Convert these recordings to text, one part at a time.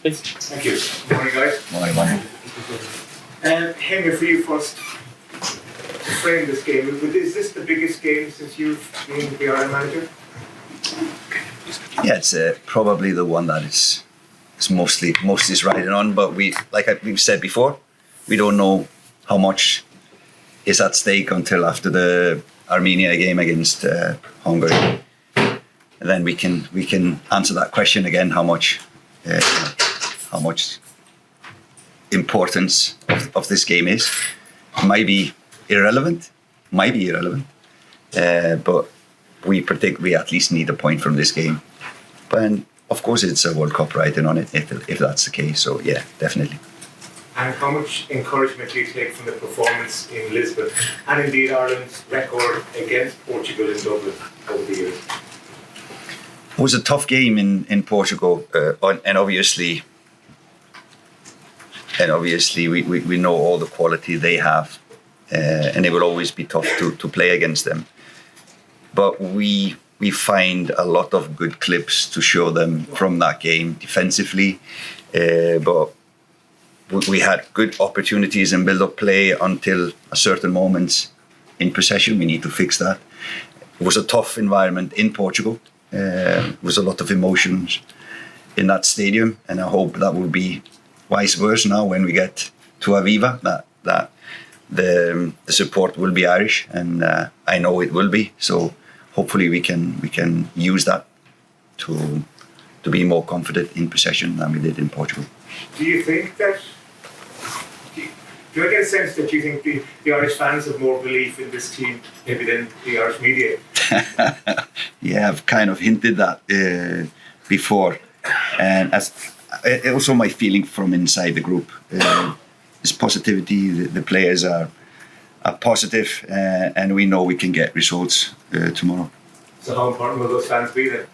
please. Thank you. Good morning, guys. Morning. Heimir, for you first, to frame this game, is this the biggest game since you've been the Ireland manager? Yeah, it's probably the one that is mostly is riding on. But we've said before, we don't know how much is at stake until after the Armenia game against Hungary. And then we can answer that question again. How much importance of this game is? Might be irrelevant. But we predict we at least need a point from this game. But of course, it's a World Cup riding on it if that's the case. So yeah, definitely. And how much encouragement do you take from the performance in Lisbon and indeed Ireland's record against Portugal in Dublin over the years? It was a tough game in Portugal, and obviously we know all the quality they have, and it will always be tough to play against them. But we find a lot of good clips to show them from that game defensively, but we had good opportunities in build-up play until a certain moments in possession. We need to fix that. It was a tough environment in Portugal. There was a lot of emotions in that stadium, and I hope that will be vice versa now when we get to Aviva, that the support will be Irish, and I know it will be. So hopefully we can use that to be more confident in possession than we did in Portugal. Do you think that? Do I get a sense that you think the Irish fans have more belief in this team maybe than the Irish media? Yeah, I've kind of hinted that before, and as also my feeling from inside the group is positivity. The players are positive, and we know we can get results tomorrow. So how important will those fans be then?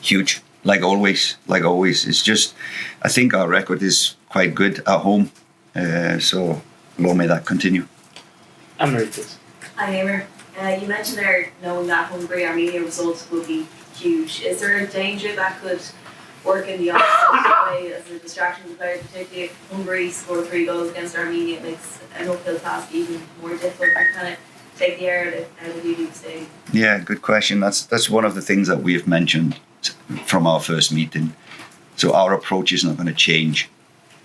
Huge, like always. It's just, I think our record is quite good at home, so long may that continue. Anne-Marie, please. Hi, Heimir. You mentioned there knowing that Hungary Armenia results will be huge. Is there a danger that could work in the opposite way as a distraction to the players, particularly if Hungary score 3 goals against Armenia? It makes an uphill task even more difficult to kind of take the air out of the stadium. Yeah, good question. That's one of the things that we've mentioned from our first meeting. So our approach is not going to change.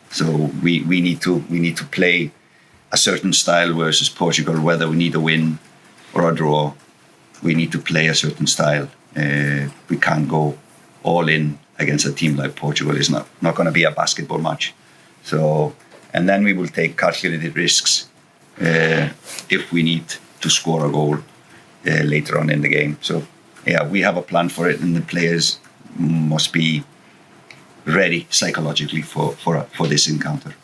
So we need to play a certain style versus Portugal, whether we need a win or a draw. We need to play a certain style. We can't go all in against a team like Portugal. It's not going to be a basketball match. So, and then we will take calculated risks if we need to score a goal later on in the game. So yeah, we have a plan for it, and the players must be ready psychologically for this encounter.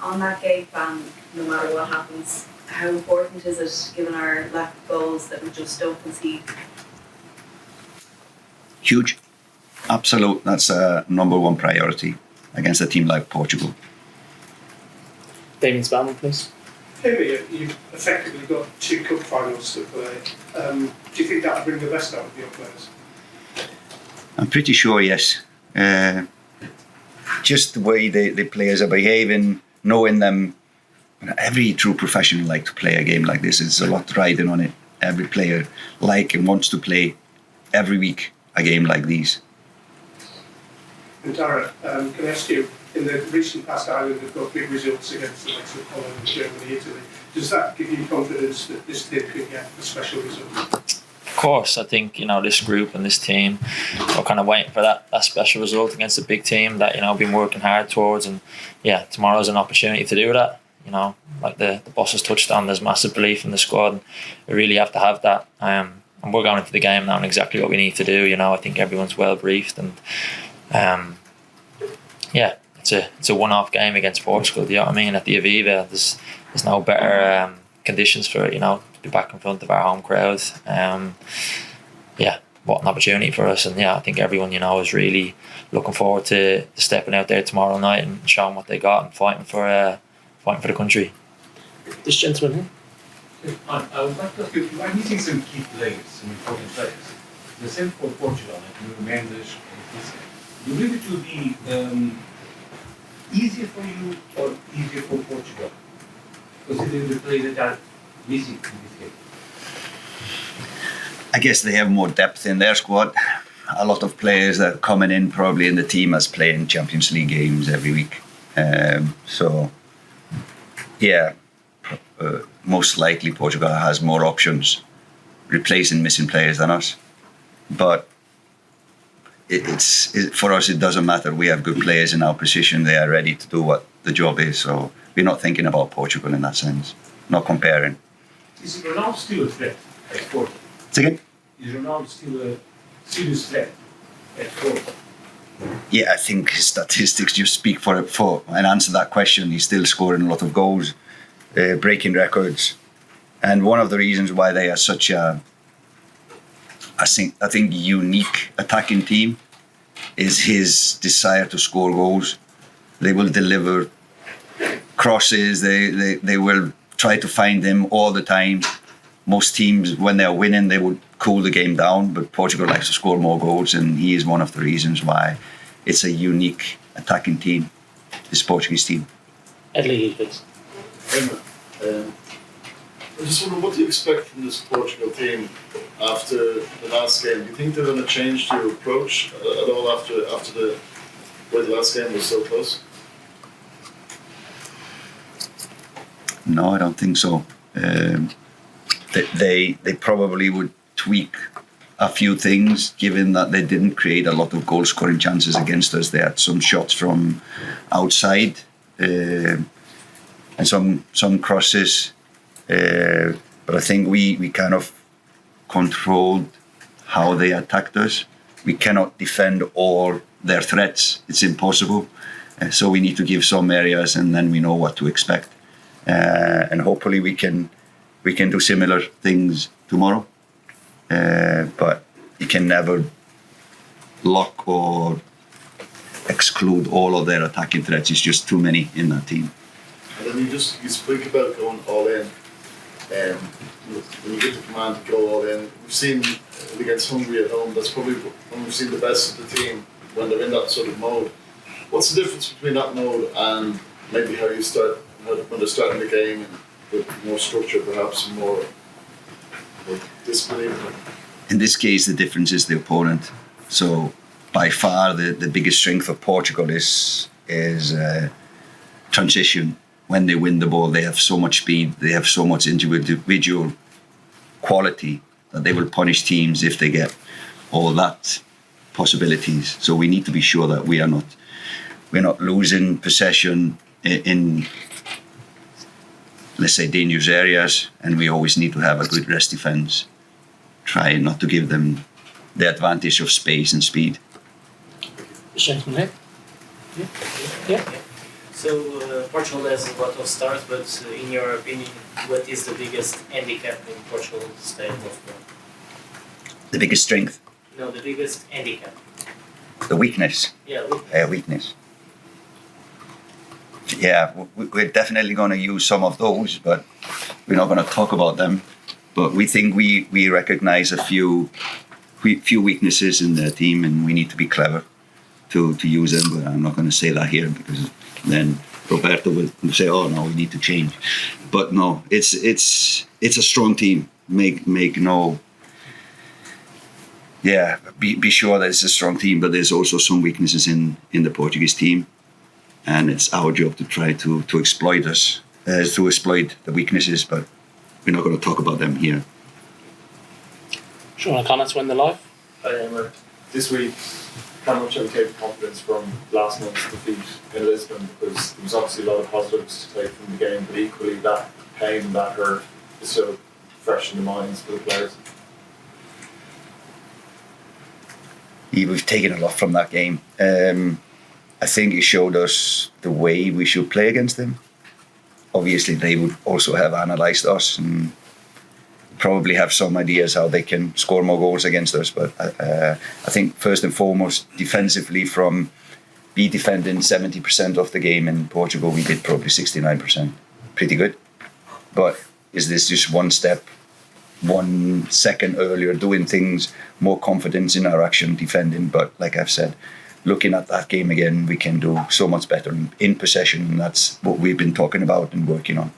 On that game plan, no matter what happens, how important is it, given our lack of goals, that we just don't concede? Huge. Absolute. That's a number one priority against a team like Portugal. Damien Spellman, please. Heimir, you've effectively got 2 cup finals to play. Do you think that will bring the best out of your players? I'm pretty sure, yes. Just the way the players are behaving, knowing them. Every true professional like to play a game like this. It's a lot riding on it. Every player and wants to play every week a game like these. And Dara, can I ask you, in the recent past, Ireland have got big results against the likes of Poland, Germany, Italy. Does that give you confidence that this team could get a special result? Of course, I think this group and this team are kind of waiting for that special result against a big team that been working hard towards, and yeah, tomorrow's an opportunity to do that. Like the boss has touched on, there's massive belief in the squad, and we really have to have that. And we're going into the game now and exactly what we need to do. I think everyone's well briefed, and yeah, it's a one-off game against Portugal. You know what I mean? At the Aviva, there's no better conditions for it. To be back in front of our home crowd. Yeah, what an opportunity for us, and yeah, I think everyone is really looking forward to stepping out there tomorrow night and showing what they got and fighting for the country. This gentleman here. I would like to ask you, I'm missing some key players, some important players. The same for Portugal, like Mendes and Fischer. Do you believe it will be easier for you or easier for Portugal? Considering the players that are missing in this game. I guess they have more depth in their squad. A lot of players that are coming in probably in the team as playing Champions League games every week. Most likely Portugal has more options replacing missing players than us. But for us, it doesn't matter. We have good players in our position. They are ready to do what the job is. So we're not thinking about Portugal in that sense. Not comparing. Is Ronaldo still a threat at 40? Second? Is Ronaldo still a serious threat at 40? Yeah, I think his statistics just speak for and answer that question. He's still scoring a lot of goals, breaking records, and one of the reasons why they are such a, I think unique attacking team is his desire to score goals. They will deliver crosses. They will try to find them all the time. Most teams, when they're winning, they would cool the game down, but Portugal likes to score more goals, and he is one of the reasons why it's a unique attacking team, this Portuguese team. Edley, please. I just wonder, what do you expect from this Portugal team after the last game? Do you think they're going to change their approach at all after the last game was so close? No, I don't think so. They probably would tweak a few things, given that they didn't create a lot of goal scoring chances against us. They had some shots from outside and some crosses, but I think we kind of controlled how they attacked us. We cannot defend all their threats. It's impossible. So we need to give some areas, and then we know what to expect. And hopefully we can do similar things tomorrow. But you can never lock or exclude all of their attacking threats. It's just too many in that team. And then you speak about going all in. When you get the command to go all in, we've seen against Hungary at home, that's probably when we've seen the best of the team when they're in that sort of mode. What's the difference between that mode and maybe how you start when they're starting the game with more structure, perhaps, and more discipline? In this case, the difference is the opponent. So by far the biggest strength of Portugal is transition. When they win the ball, they have so much speed, they have so much individual quality that they will punish teams if they get all that possibilities. So we need to be sure that we're not losing possession in, let's say, dangerous areas, and we always need to have a good rest defense. Try not to give them the advantage of space and speed. Gentleman here. Yeah. So Portugal has a lot of stars, but in your opinion, what is the biggest handicap in Portugal's style of play? The biggest strength? No, the biggest handicap. The weakness? Yeah, weakness. Weakness. Yeah, we're definitely going to use some of those, but we're not going to talk about them. But we think we recognize a few weaknesses in the team, and we need to be clever to use them. But I'm not going to say that here, because then Roberto will say, "Oh no, we need to change." But no, it's a strong team. Make no. Yeah, be sure that it's a strong team, but there's also some weaknesses in the Portuguese team, and it's our job to try to exploit the weaknesses. But we're not going to talk about them here. Sean O'Connor to win the live. This week, how much have you taken confidence from last month's defeat in Lisbon? Because there was obviously a lot of positives to take from the game, but equally that pain, that hurt is still fresh in the minds for the players. Yeah, we've taken a lot from that game. I think it showed us the way we should play against them. Obviously, they would also have analysed us and probably have some ideas how they can score more goals against us. But I think first and foremost, defensively, from we defending 70% of the game in Portugal, we did probably 69%. Pretty good. But is this just one step, 1 second earlier, doing things, more confidence in our action, defending? But like I've said, looking at that game again, we can do so much better in possession, and that's what we've been talking about and working on.